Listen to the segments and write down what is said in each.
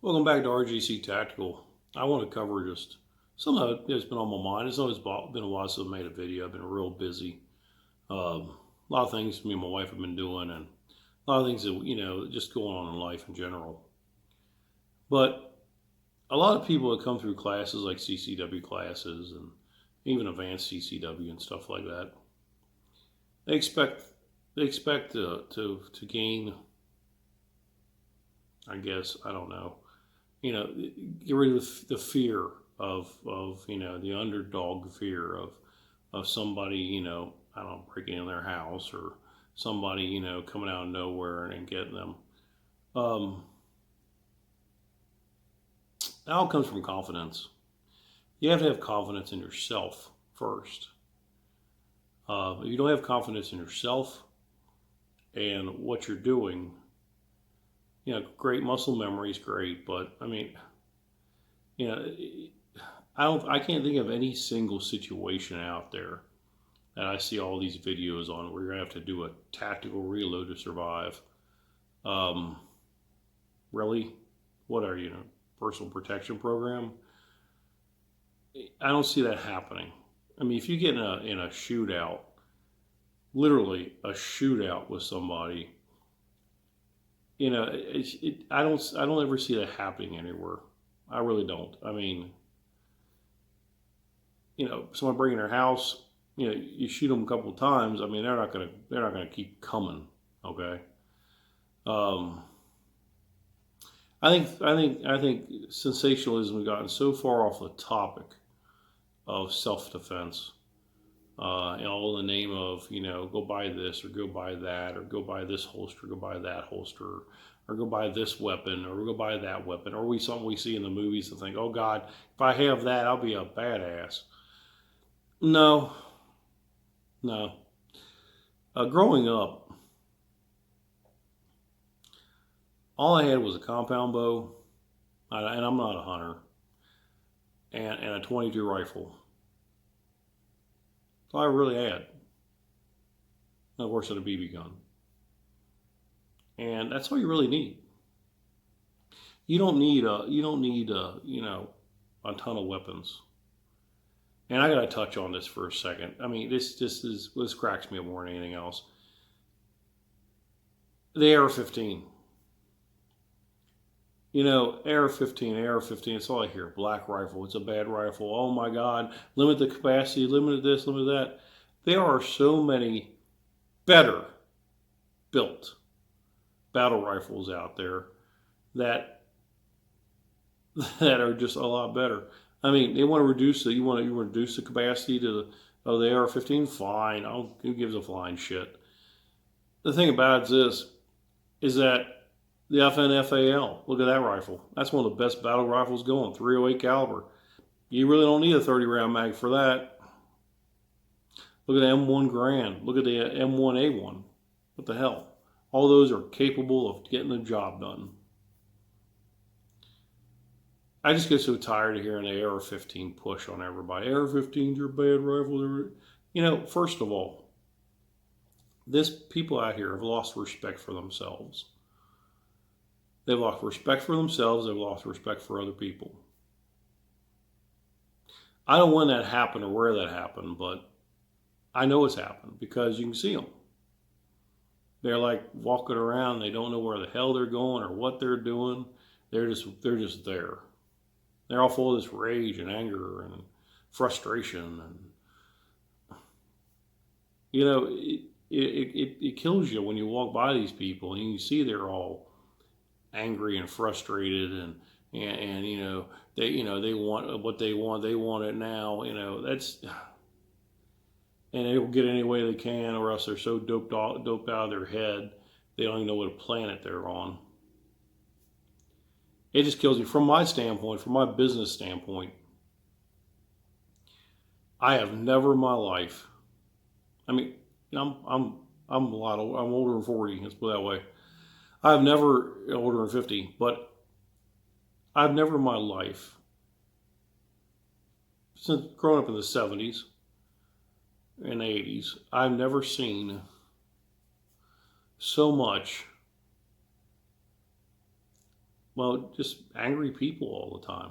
Welcome back to RGC Tactical. I want to cover just something that's been on my mind. It's always been a while since I've made a video. I've been real busy. A lot of things me and my wife have been doing, and a lot of things that, just going on in life in general. But a lot of people that come through classes like CCW classes and even advanced CCW and stuff like that, they expect to gain, I guess, I don't know, get rid of the fear of the underdog fear of somebody, I don't know, breaking in their house, or somebody, coming out of nowhere and getting them. That all comes from confidence. You have to have confidence in yourself first. If you don't have confidence in yourself and what you're doing, great muscle memory is great, but I mean, I can't think of any single situation out there that I see all these videos on where you're gonna have to do a tactical reload to survive. Really? What are you, personal protection program? I don't see that happening. I mean, if you get in a shootout, literally a shootout with somebody, I don't ever see that happening anywhere. I really don't. I mean, someone breaking their house, you shoot them a couple of times. I mean, they're not gonna keep coming. Okay. I think sensationalism has gotten so far off the topic of self-defense, all in the name of, go buy this or go buy that, or go buy this holster, go buy that holster, or go buy this weapon, or go buy that weapon, or something we see in the movies and think, oh God, if I have that, I'll be a badass. No. Growing up, all I had was a compound bow, and I'm not a hunter, and a 22 rifle. That's all I really had. And of course, a BB gun. And that's all you really need. You don't need a ton of weapons. And I got to touch on this for a second. I mean, this cracks me up more than anything else. The AR-15. AR-15, it's all I hear. Black rifle, it's a bad rifle. Oh my God, limit the capacity, limit this, limit that. There are so many better built battle rifles out there that are just a lot better. I mean, they want to reduce it. You want to reduce the capacity of the AR-15? Fine. Who gives a flying shit? The thing about it is that the FNFAL, look at that rifle. That's one of the best battle rifles going, 308 caliber. You really don't need a 30 round mag for that. Look at the M1 Grand. Look at the M1A1. What the hell? All those are capable of getting the job done. I just get so tired of hearing the AR-15 push on everybody. AR-15s are a bad rifle. First of all, people out here have lost respect for themselves. They've lost respect for themselves. They've lost respect for other people. I don't know when that happened or where that happened, but I know it's happened because you can see them. They're like walking around. They don't know where the hell they're going or what they're doing. They're just there. They're all full of this rage and anger and frustration, and it kills you when you walk by these people and you see they're all angry and frustrated, and they want what they want it now. And they will get any way they can, or else they're so doped out of their head They don't even know what planet they're on. It just kills me. From my standpoint, from my business standpoint, I have never in my life. I mean, I'm a lot old. I'm older than 40. Let's put it that way. I've never older than 50, but I've never in my life, since growing up in the 70s and 80s, I've never seen so much, well, just angry people all the time.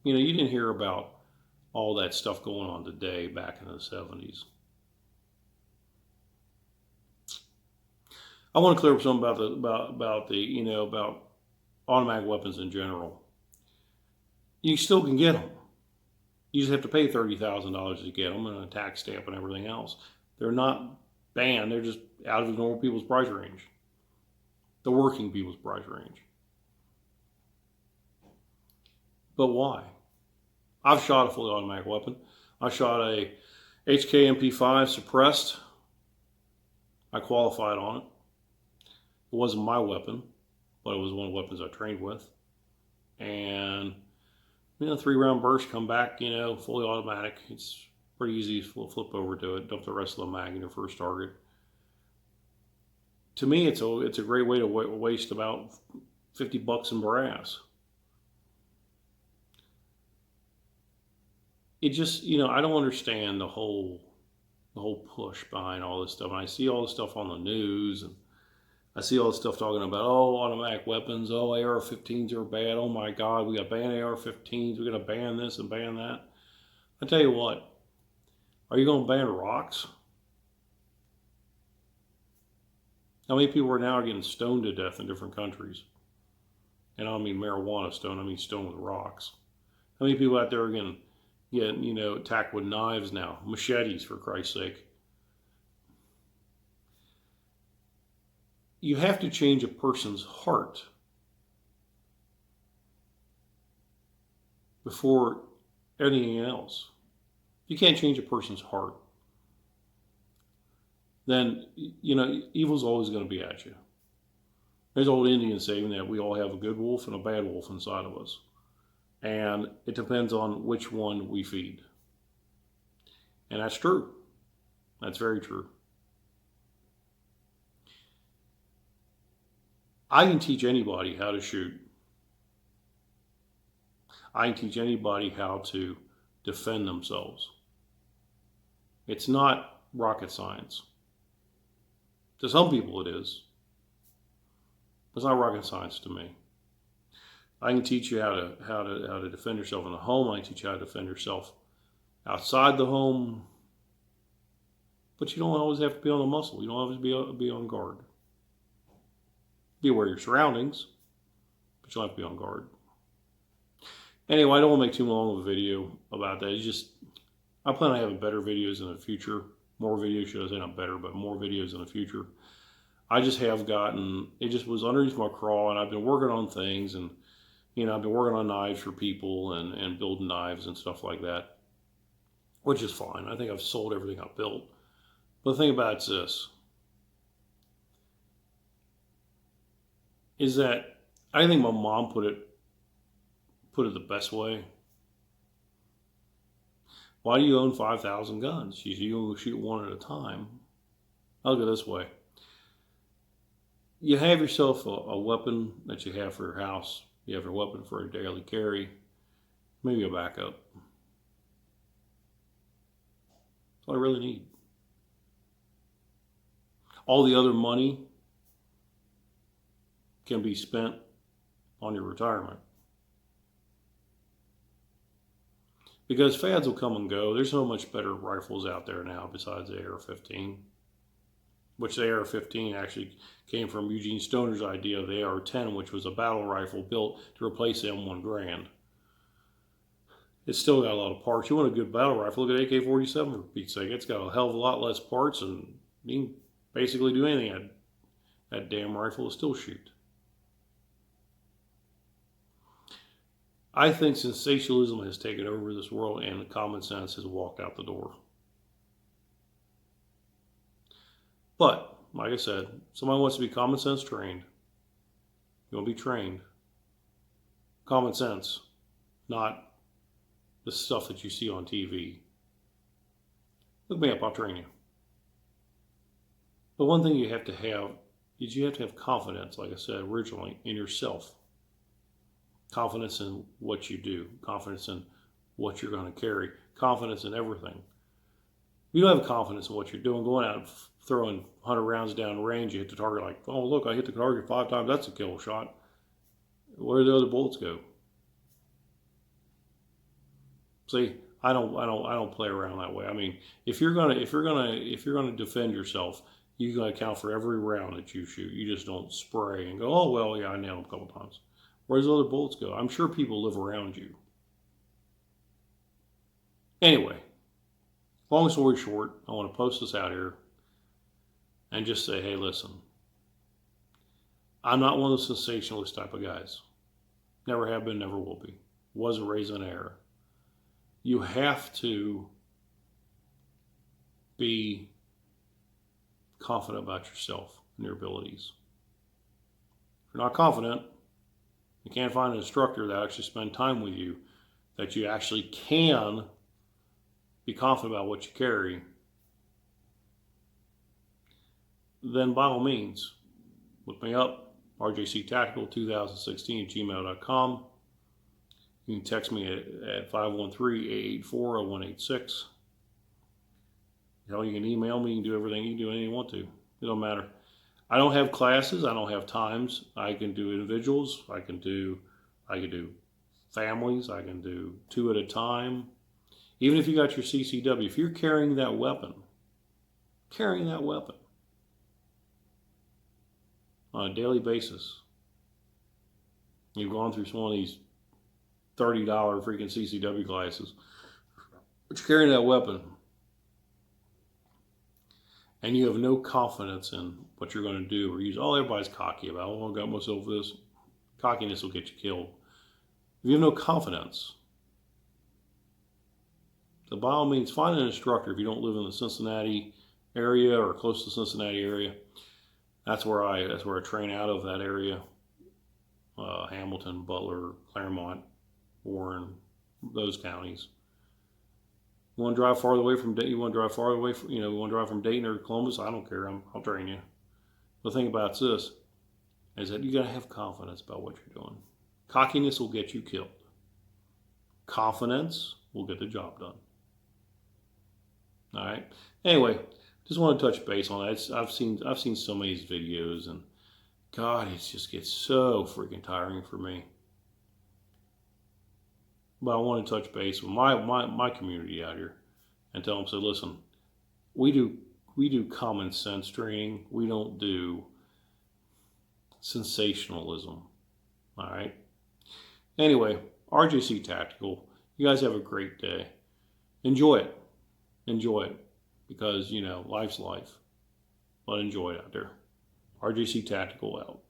You know, you didn't hear about all that stuff going on today back in the 70s. I want to clear up something about automatic weapons in general. You still can get them. You just have to pay $30,000 to get them and a tax stamp and everything else. They're not banned. They're just out of the normal people's price range. The working people's price range. But why? I've shot a fully automatic weapon. I shot a HK-MP5 suppressed. I qualified on it. It wasn't my weapon, but it was one of the weapons I trained with. And 3-round burst, come back, fully automatic. It's pretty easy to flip over to it, dump the rest of the mag in your first target. To me, it's a great way to waste about $50 in brass. It just, I don't understand the whole push behind all this stuff. And I see all this stuff on the news, and I see all this stuff talking about, automatic weapons, AR-15s are bad, oh my God, we got to ban AR-15s, we got to ban this and ban that. I tell you what, are you going to ban rocks? How many people are now getting stoned to death in different countries? And I don't mean marijuana stone, I mean stoned with rocks. How many people out there are getting attacked with knives now, machetes, for Christ's sake? You have to change a person's heart before anything else. If you can't change a person's heart, then, evil's always going to be at you. There's old Indian saying that we all have a good wolf and a bad wolf inside of us. And it depends on which one we feed. And that's true. That's very true. I can teach anybody how to shoot. I can teach anybody how to defend themselves. It's not rocket science. To some people it is. It's not rocket science to me. I can teach you how to defend yourself in the home. I can teach you how to defend yourself outside the home. But you don't always have to be on the muscle. You don't always be on guard. Be aware of your surroundings, but you don't have to be on guard. Anyway, I don't want to make too long of a video about that. It's just, I plan on having better videos in the future. More videos, should I say, not better, but more videos in the future. I just have gotten, it just was underneath my craw, and I've been working on things, and I've been working on knives for people and building knives and stuff like that, which is fine. I think I've sold everything I've built. But the thing about it's this, is that I think my mom put it the best way. Why do you own 5,000 guns? She said, you only shoot one at a time. I'll look at it this way. You have yourself a weapon that you have for your house. You have your weapon for a daily carry. Maybe a backup. That's all I really need. All the other money can be spent on your retirement. Because fads will come and go. There's so much better rifles out there now besides the AR-15. Which the AR-15 actually came from Eugene Stoner's idea of the AR-10, which was a battle rifle built to replace the M1 Garand. It's still got a lot of parts. You want a good battle rifle, look at AK-47 for Pete's sake. It's got a hell of a lot less parts, and you can basically do anything that damn rifle will still shoot. I think sensationalism has taken over this world, and common sense has walked out the door. But like I said, somebody wants to be common sense trained, you'll be trained. Common sense, not the stuff that you see on TV. Look me up, I'll train you. But one thing you have to have is you have to have confidence, like I said originally, in yourself. Confidence in what you do, confidence in what you're going to carry, confidence in everything. If you don't have confidence in what you're doing, going out and throwing 100 rounds down range, you hit the target like, oh, look, I hit the target 5 times, that's a kill shot. Where do the other bullets go? See, I don't play around that way. I mean, if you're gonna defend yourself, you gotta account for every round that you shoot. You just don't spray and go, oh well, yeah, I nailed him a couple times. Where does the other bullets go? I'm sure people live around you. Anyway, long story short, I want to post this out here and just say, hey, listen, I'm not one of the sensationalist type of guys. Never have been, never will be. Wasn't raised in an era. You have to be confident about yourself and your abilities. If you're not confident, you can't find an instructor that actually spend time with you, that you actually can be confident about what you carry, then by all means, look me up, rjctactical2016@gmail.com. You can text me at 513-884-0186. You can email me, you can do everything, you can do anything you want to. It don't matter. I don't have classes, I don't have times. I can do individuals, I can do families, I can do 2 at a time. Even if you got your CCW, if you're carrying that weapon on a daily basis, you've gone through some of these $30 freaking CCW classes, but you're carrying that weapon and you have no confidence in what you're going to do or use. Oh, everybody's cocky about, oh, I got myself this. Cockiness will get you killed. If you have no confidence, so by all means, find an instructor if you don't live in the Cincinnati area or close to the Cincinnati area. That's where I train out of, that area. Hamilton, Butler, Claremont, Warren, those counties. You want to drive farther away from Dayton? You want to drive farther away from, you want to drive from Dayton or Columbus? I don't care. I'll train you. The thing about this is that you got to have confidence about what you're doing. Cockiness will get you killed. Confidence will get the job done. All right. Anyway, just want to touch base on that. I've seen so many of these videos, and God, it just gets so freaking tiring for me. But I want to touch base with my community out here and tell them, so listen, we do common sense training. We don't do sensationalism. All right. Anyway, RJC Tactical. You guys have a great day. Enjoy it. Enjoy it. Because, life's life. But enjoy it out there. RJC Tactical out.